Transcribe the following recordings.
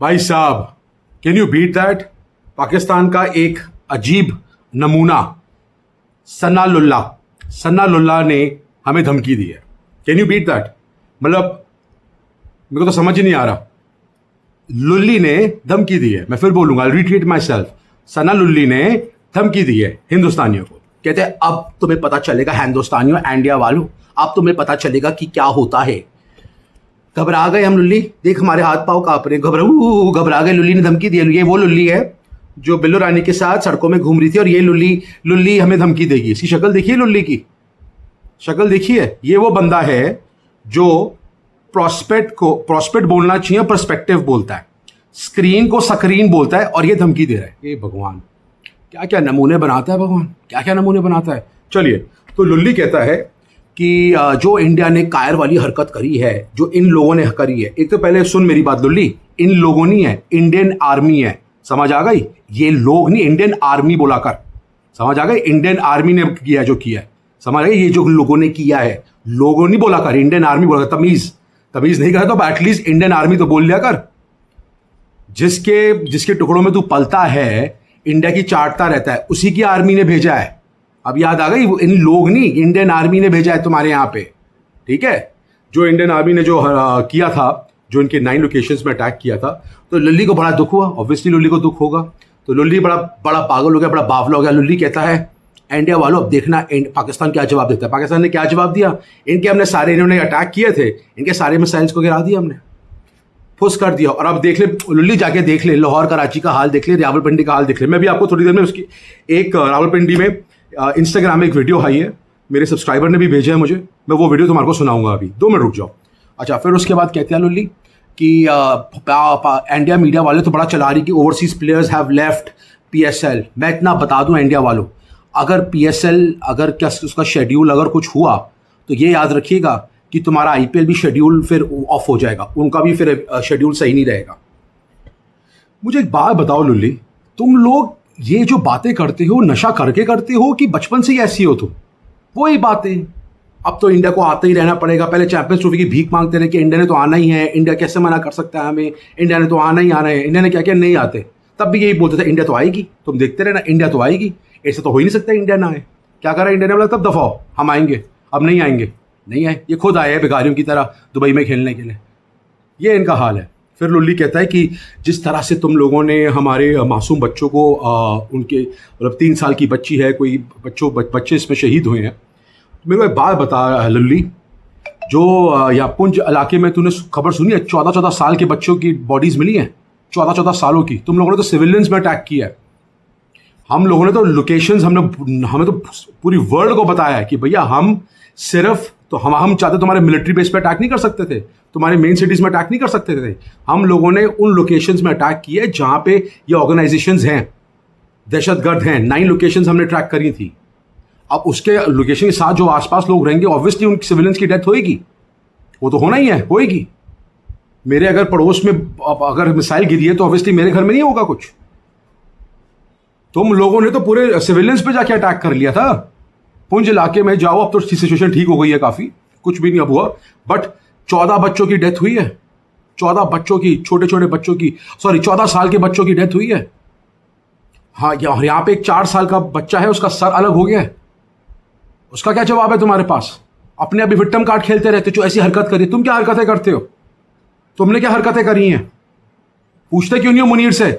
भाई साहब, can you beat that? Pakistan का एक अजीब नमूना सन्ना लुल्ला ने हमें धमकी दी है। Can you beat that? मतलब मेरे को तो समझ ही नहीं आ रहा। लुल्ली ने धमकी दी है, मैं फिर बोलूंगा, रिट्रीट माई सेल्फ। सना लुल्ली ने धमकी दी है हिंदुस्तानियों को। कहते हैं अब तुम्हें पता चलेगा हिंदुस्तानियों, इंडिया वालों, अब तुम्हें पता चलेगा कि क्या होता है। घबरा गए हम लुल्ली, देख हमारे हाथ पाँव कांप रहे, घबरा गए। लुल्ली ने धमकी दी है। ये वो लुल्ली है जो बिल्लू रानी के साथ सड़कों में घूम रही थी, और ये लुल्ली हमें धमकी देगी। इसकी शक्ल देखिए, लुल्ली की शक्ल देखिए। ये वो बंदा है जो प्रोस्पेक्ट बोलना चाहिए, पर्सपेक्टिव बोलता है, स्क्रीन को स्क्रीन बोलता है, और ये धमकी दे रहा है। ये भगवान क्या क्या नमूने बनाता है, भगवान क्या क्या नमूने बनाता है। चलिए, तो लुल्ली कहता है कि जो इंडिया ने कायर वाली हरकत करी है, जो इन लोगों ने करी है। एक तो पहले सुन मेरी बात लुल्ली, इन लोगों नहीं है, इंडियन आर्मी है, समझ आ गई? ये लोग नहीं, इंडियन आर्मी बोला कर, समझ आ गई? इंडियन आर्मी ने किया जो किया है, समझ आ गई? ये जो लोगों ने किया है, लोगों नहीं बोला कर, इंडियन आर्मी बोला कर। तमीज नहीं कर तो एटलीस्ट इंडियन आर्मी तो बोल लिया कर। जिसके टुकड़ों में तू पलता है, इंडिया की चाटता रहता है, उसी की आर्मी ने भेजा है। अब याद आ गई? इन लोग नहीं, इंडियन आर्मी ने भेजा है तुम्हारे यहाँ पे, ठीक है? जो इंडियन आर्मी ने जो किया था, जो इनके 9 लोकेशंस में अटैक किया था, तो लुल्ली को बड़ा दुख हुआ। ऑब्वियसली लुल्ली को दुख होगा, तो लुल्ली बड़ा पागल हो गया, बड़ा बावला हो गया। लुल्ली कहता है इंडिया वालों अब देखना पाकिस्तान क्या जवाब देता है। पाकिस्तान ने क्या जवाब दिया? इन्होंने अटैक किए थे, इनके सारे मिसाइल्स को गिरा दिया हमने, फुस कर दिया। और अब देख ले लुल्ली, जाके देख ले लाहौर कराची का हाल देख ले, रावलपिंडी का हाल देख ले। मैं भी आपको थोड़ी देर में उसकी एक रावलपिंडी में इंस्टाग्राम में एक वीडियो आई है, मेरे सब्सक्राइबर ने भी भेजा है मुझे, मैं वो वीडियो तुम्हारे को सुनाऊंगा अभी, 2 मिनट रुक जाओ। अच्छा, फिर उसके बाद कहते हैं लुल्ली कि इंडिया मीडिया वाले तो बड़ा चला रही कि overseas players have left PSL। मैं इतना बता दूं इंडिया वालों, अगर PSL अगर क्या उसका शेड्यूल अगर कुछ हुआ, तो ये याद रखिएगा कि तुम्हारा IPL भी शेड्यूल फिर ऑफ हो जाएगा, उनका भी फिर शेड्यूल सही नहीं रहेगा। मुझे एक बात बताओ लुल्ली, तुम लोग ये जो बातें करते हो, नशा करके करते हो कि बचपन से ही ऐसी हो तुम? वही बातें। अब तो इंडिया को आते ही रहना पड़ेगा। पहले चैंपियंस ट्रॉफी की भीख मांगते रहे कि इंडिया ने तो आना ही है, इंडिया कैसे मना कर सकता है हमें, इंडिया ने तो आना ही आना है। इंडिया ने क्या क्या नहीं आते, तब भी यही बोलते थे इंडिया तो आएगी, तुम देखते रहना इंडिया तो आएगी, ऐसे तो हो ही नहीं सकता इंडिया ना आए। क्या करा इंडिया ने? बोला तब दफाओ, हम आएंगे। अब नहीं आएंगे, नहीं आए, ये खुद आए हैं भिखारियों की तरह दुबई में खेलने के लिए। ये इनका हाल है। फिर लुल्ली कहता है कि जिस तरह से तुम लोगों ने हमारे मासूम बच्चों को उनके मतलब 3 साल की बच्ची है, कोई बच्चे इसमें शहीद हुए हैं। मेरे को एक बात बता लुल्ली, जो या पुंछ इलाके में तूने खबर सुनी है 14-14 साल के बच्चों की बॉडीज़ मिली हैं, 14-14 सालों की। तुम लोगों ने तो सिविलियंस में अटैक किया है, हम लोगों ने तो लोकेशंस, हमें तो पूरी वर्ल्ड को बताया है कि भैया हम सिर्फ तो हम चाहते तुम्हारे मिलिट्री बेस पे अटैक नहीं कर सकते थे, तुम्हारे मेन सिटीज़ में अटैक नहीं कर सकते थे। हम लोगों ने उन लोकेशंस में अटैक किया है जहाँ पे ये ऑर्गेनाइजेशंस हैं, दहशतगर्द हैं। 9 लोकेशंस हमने ट्रैक करी थी। अब उसके लोकेशन के साथ जो आसपास लोग रहेंगे, ऑब्वियसली उन सिविलियंस की डेथ होएगी, वो तो होना ही है, होएगी। मेरे अगर पड़ोस में अगर मिसाइल गिरी है तो ऑब्वियसली मेरे घर में नहीं होगा कुछ। तुम लोगों ने तो पूरे सिविलियंस पे जाके अटैक कर लिया था। पुंछ इलाके में जाओ, अब तो सिचुएशन ठीक हो गई है काफ़ी, कुछ भी नहीं अब हुआ, बट 14 बच्चों की डेथ हुई है, 14 बच्चों की, छोटे छोटे बच्चों की, 14 साल के बच्चों की डेथ हुई है। हाँ, यहाँ पे एक 4 साल का बच्चा है, उसका सर अलग हो गया है। उसका क्या जवाब है तुम्हारे पास? अपने अभी विक्टिम कार्ड खेलते रहते, जो ऐसी हरकत करी। तुम क्या हरकतें करते हो? तुमने क्या हरकतें करी हैं? पूछते क्यों नहीं हो मुनीर से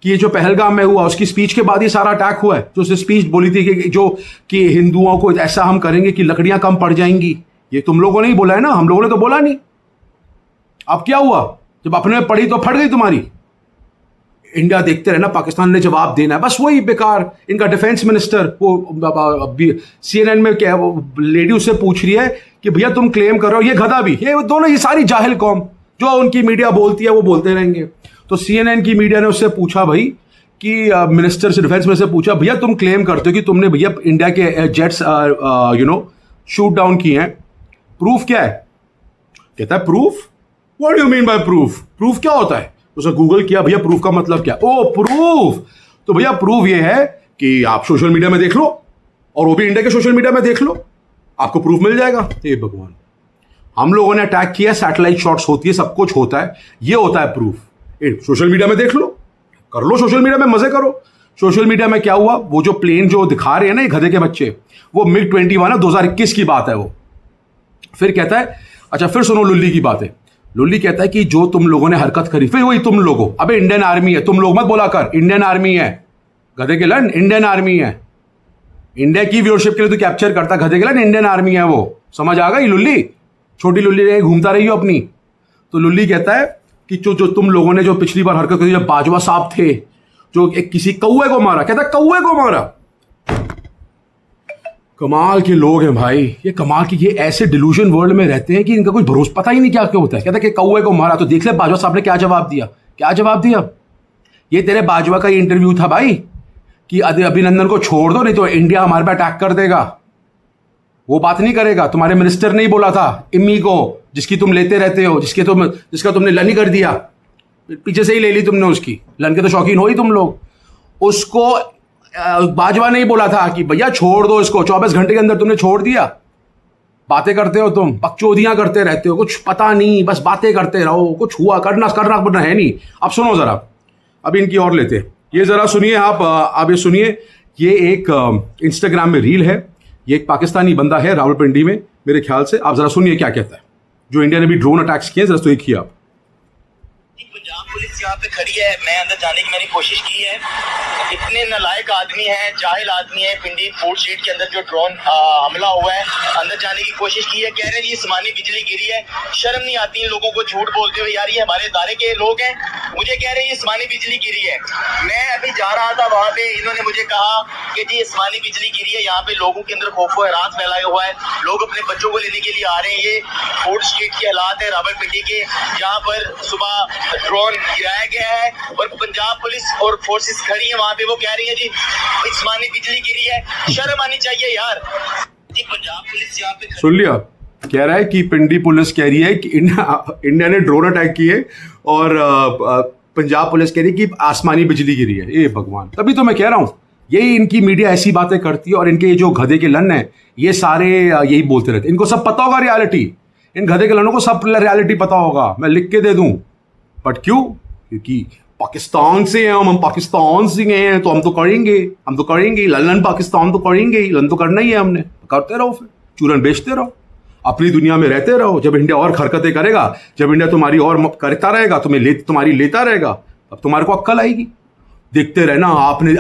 कि ये जो पहलगाम में हुआ, उसकी स्पीच के बाद ही सारा अटैक हुआ है? जो उसने स्पीच बोली थी कि हिंदुओं को ऐसा हम करेंगे कि लकड़ियां कम पड़ जाएंगी, ये तुम लोगों ने ही बोला है ना, हम लोगों ने तो बोला नहीं। अब क्या हुआ? जब अपने में पड़ी तो फट गई तुम्हारी। इंडिया देखते रहना, पाकिस्तान ने जवाब देना है, बस वही बेकार। इनका डिफेंस मिनिस्टर वो CNN में क्या वो लेडी उससे पूछ रही है कि भैया तुम क्लेम कर रहे हो, ये गधा भी, ये दोनों, ये सारी जाहिल कौम जो उनकी मीडिया बोलती है वो बोलते रहेंगे। तो CNN की मीडिया ने उससे पूछा भाई कि मिनिस्टर से, डिफेंस मिनिस्टर से पूछा, भैया तुम क्लेम करते हो कि तुमने भैया इंडिया के जेट्स शूट डाउन किए हैं, प्रूफ क्या है? कहता है proof, what do you mean by proof? Proof क्या होता है? उसने गूगल किया, भैया प्रूफ का मतलब क्या? ओ प्रूफ, तो भैया प्रूफ ये है कि आप सोशल मीडिया में देख लो, और वो भी इंडिया के सोशल मीडिया में देख लो, आपको प्रूफ मिल जाएगा। हे भगवान, हम लोगों ने अटैक किया, सैटेलाइट शॉट्स होती है, सब कुछ होता है, ये होता है प्रूफ। सोशल मीडिया में देख लो, कर लो, सोशल मीडिया में मजे करो। सोशल मीडिया में क्या हुआ, वो जो प्लेन जो दिखा रहे हैं ना ये गधे के बच्चे, वो MiG-21 है, 2021 की बात है वो। फिर कहता है, अच्छा फिर सुनो लुल्ली की बात है। लुल्ली कहता है कि जो तुम लोगों ने हरकत करी, फिर वही तुम लोगों, अबे इंडियन आर्मी है, तुम लोग मत बोला कर, इंडियन आर्मी है गधे के लन, इंडियन आर्मी है। इंडिया की व्यूअरशिप के लिए तो कैप्चर करता, गधे के लन इंडियन आर्मी है वो। समझ आ गई लुल्ली? छोटी लुल्ली रहे घूमता रही हो अपनी। तो लुल्ली कहता है कि जो तुम लोगों ने जो पिछली बार हरकत करी, जब बाजवा साहब थे जो एक किसी कौए को मारा, कहता है कौए को मारा। कमाल के लोग हैं भाई ये, कमाल की, ये ऐसे डिल्यूजन वर्ल्ड में रहते हैं कि इनका कोई भरोसा पता ही नहीं क्या क्या होता है। कहता है कि कौए को मारा, तो देख ले बाजवा साहब ने क्या जवाब दिया। क्या जवाब दिया? ये तेरे बाजवा का इंटरव्यू था भाई कि अभिनंदन को छोड़ दो नहीं तो इंडिया हमारे पे अटैक कर देगा। वो बात नहीं करेगा। तुम्हारे मिनिस्टर ने ही बोला था इम्मी को, जिसकी तुम लेते रहते हो, जिसका तुमने लन ही कर दिया, पीछे से ही ले ली तुमने उसकी। लन के तो शौकीन हो ही तुम लोग। उसको बाजवा ने ही बोला था कि भैया छोड़ दो इसको, 24 घंटे के अंदर तुमने छोड़ दिया। बातें करते हो तुम, बकचोदियां करते रहते हो, कुछ पता नहीं, बस बातें करते रहो, कुछ हुआ करना है नहीं। अब सुनो जरा, अब इनकी और लेते, ये जरा सुनिए आप ये सुनिए। ये एक इंस्टाग्राम में रील है, ये एक पाकिस्तानी बंदा है रावलपिंडी में मेरे ख्याल से। आप जरा सुनिए क्या कहता है। जो इंडिया ने भी ड्रोन अटैक्स किए, जरा तो देखिए आप। पंजाब पुलिस यहाँ पे खड़ी है, मैं अंदर जाने की मैंने कोशिश की है। इतने नालायक आदमी हैं, जाहिल आदमी है। पिंडी फूड स्ट्रीट के अंदर जो ड्रोन हमला हुआ है, अंदर जाने की कोशिश की है। कह रहे हैं ये आसमानी बिजली गिरी है। शर्म नहीं आती इन लोगों को झूठ बोलते हुए। यार ये हमारे इदारे के लोग हैं, मुझे कह रहे हैं ये आसमानी बिजली गिरी है। मैं अभी जा रहा था वहाँ पे, इन्होंने मुझे कहा कि जी आसमानी बिजली गिरी है। यहाँ पे लोगों के अंदर खौफ हरास फैलाया हुआ है, लोग अपने बच्चों को लेने के लिए आ रहे हैं। ये फूड स्ट्रीट के हालात है रावलपिंडी के, जहाँ पर सुबह ड्रोन गिराया गया है और पंजाब पुलिस और फोर्सेस खड़ी है वहाँ पे। वो कह रही है जी आसमानी बिजली गिरी है। शर्म आनी चाहिए यार। जी पंजाब पुलिस यहाँ पे सुन लिया, कह रहा है कि पिंडी पुलिस कह रही है कि इंडिया ने ड्रोन अटैक किए और पंजाब पुलिस कह रही है कि आसमानी बिजली गिरी है। ये भगवान, तभी तो मैं कह रहा हूँ यही इनकी मीडिया ऐसी बातें करती है। और इनके जो गधे के लन है ये सारे यही बोलते रहते हैं। इनको सब पता होगा रियलिटी, इन गधे के लनों को सब रियलिटी पता होगा, मैं लिख के दे दूं। बट क्यों? क्योंकि पाकिस्तान से हैं हम पाकिस्तान से हैं तो हम तो करेंगे, लन पाकिस्तान तो करेंगे, लन तो करना ही है हमने। करते रहो, फिर चूरन बेचते रहो, अपनी दुनिया में रहते रहो। जब इंडिया और हरकतें करेगा, जब इंडिया तुम्हारी और करता रहेगा, तुम्हारी लेता रहेगा, तब तुम्हारे को अक्ल आएगी। देखते रहना।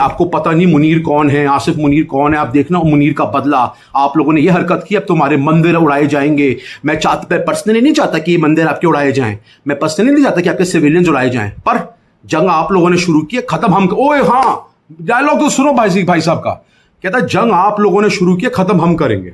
आपको पता नहीं मुनीर कौन है, आसिफ मुनीर कौन है, आप देखना मुनीर का बदला। आप लोगों ने ये हरकत की, अब तुम्हारे मंदिर उड़ाए जाएंगे। मैं पर्सनली नहीं चाहता कि ये मंदिर आपके उड़ाए जाएं, मैं पर्सनली नहीं चाहता कि आपके सिविलियंस उड़ाए जाएं, पर जंग आप लोगों ने शुरू की, खत्म हम। ओए हाँ, डायलॉग तो सुनो भाई साहब का। कहता है जंग आप लोगों ने शुरू किया, खत्म हम करेंगे।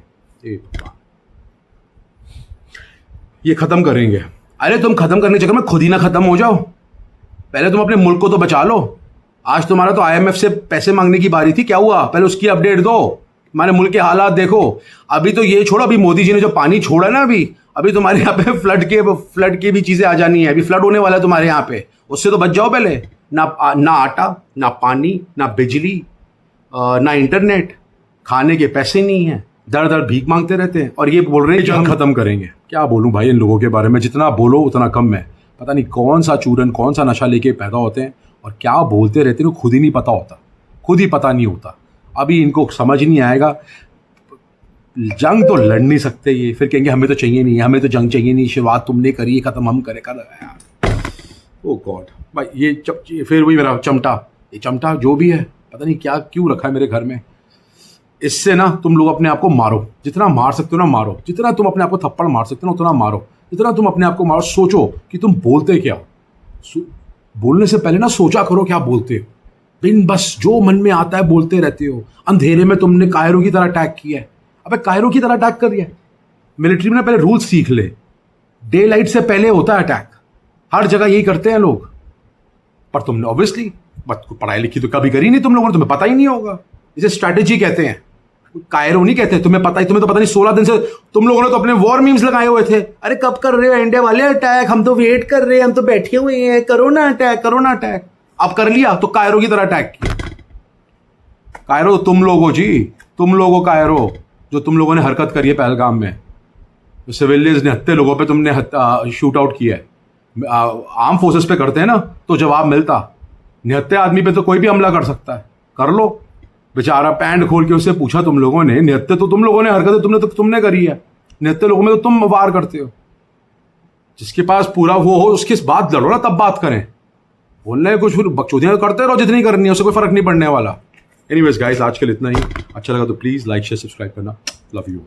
ये खत्म करेंगे। अरे तुम खत्म करने के चक्कर में खुद ही ना खत्म हो जाओ। पहले तुम अपने मुल्क को तो बचा लो। आज तुम्हारा तो IMF से पैसे मांगने की बारी थी, क्या हुआ? पहले उसकी अपडेट दो, हमारे मुल्क के हालात देखो। अभी तो ये छोड़ो, अभी मोदी जी ने जो पानी छोड़ा ना, अभी तुम्हारे यहाँ पे फ्लड की भी चीजें आ जानी है। अभी फ्लड होने वाला है तुम्हारे यहाँ पे, उससे तो बच जाओ पहले। ना आटा, ना पानी, ना बिजली, ना इंटरनेट, खाने के पैसे नहीं है, दर दर भीख मांगते रहते हैं। और ये बोल रहे हैं कि हम खत्म करेंगे। क्या बोलूं भाई इन लोगों के बारे में, जितना बोलो उतना कम है। पता नहीं कौन सा चूरन, कौन सा नशा लेके पैदा होते हैं और क्या बोलते रहते हैं, खुद ही नहीं पता होता, खुद ही पता नहीं होता। अभी इनको समझ नहीं आएगा। जंग तो लड़ नहीं सकते ये, फिर कहेंगे हमें तो चाहिए नहीं, हमें तो जंग चाहिए नहीं, शुरुआत तुमने करी, खत्म हम करे कर यार। ओ गॉड भाई, ये फिर वही मेरा चमटा, ये चमटा जो भी है, पता नहीं क्या क्यों रखा है मेरे घर में। इससे ना तुम लोग अपने आप को मारो, जितना मार सकते हो ना मारो, जितना तुम अपने आप को थप्पड़ मार सकते हो ना उतना मारो, जितना तुम अपने आप को मारो। सोचो कि तुम बोलते क्या हो, बोलने से पहले ना सोचा करो क्या बोलते हो। बिन बस जो मन में आता है बोलते रहते हो। अंधेरे में तुमने कायरो की तरह अटैक किया है। अबे कायरो की तरह अटैक कर दिया। मिलिट्री में ना पहले रूल्स सीख ले, डे लाइट से पहले होता है अटैक, हर जगह यही करते हैं लोग। पर तुमने ऑब्वियसली पढ़ाई लिखी तो कभी करी नहीं तुम लोगों ने, तुम्हें पता ही नहीं होगा। इसे स्ट्रैटेजी कहते हैं, कायरो नहीं कहते। तुम्हें तो पता नहीं 16 दिन से तुम लोगों ने तो अपने वॉर मीम्स लगाए हुए थे। अरे कब कर रहे हो इंडिया वाले अटैक, हम तो वेट कर रहे हैं, हम तो बैठे हुए हैं, करो ना अटैक। अब कर लिया तो कायरो की तरह अटैक किया। कायरो तुम लोग हो जी, तुम लोग हो कायरो, जो तुम लोगों ने हरकत करी है पहलगाम में। सिविलियंस ने हत्ते लोगों पे तुमने शूट आउट किया है। आर्म फोर्सेस पे करते हैं ना, तो जवाब मिलता। निहत्थे आदमी पे तो कोई भी हमला कर सकता है, कर लो। बेचारा पैंट खोल के उससे पूछा तुम लोगों ने, निहत्थे तो तुम लोगों ने हरकतें तुमने करी है, निहत्थे लोगों में तो तुम वार करते हो। जिसके पास पूरा वो हो उसके बाद लड़ो ना, तब बात करें। बोलने कुछ फिर बकचोदियां करते रहो जितनी करनी है, उससे कोई फर्क नहीं पड़ने वाला। एनीवेज गाइस, आज के लिए इतना ही। अच्छा लगा तो प्लीज़ लाइक शेयर सब्सक्राइब करना। Love you.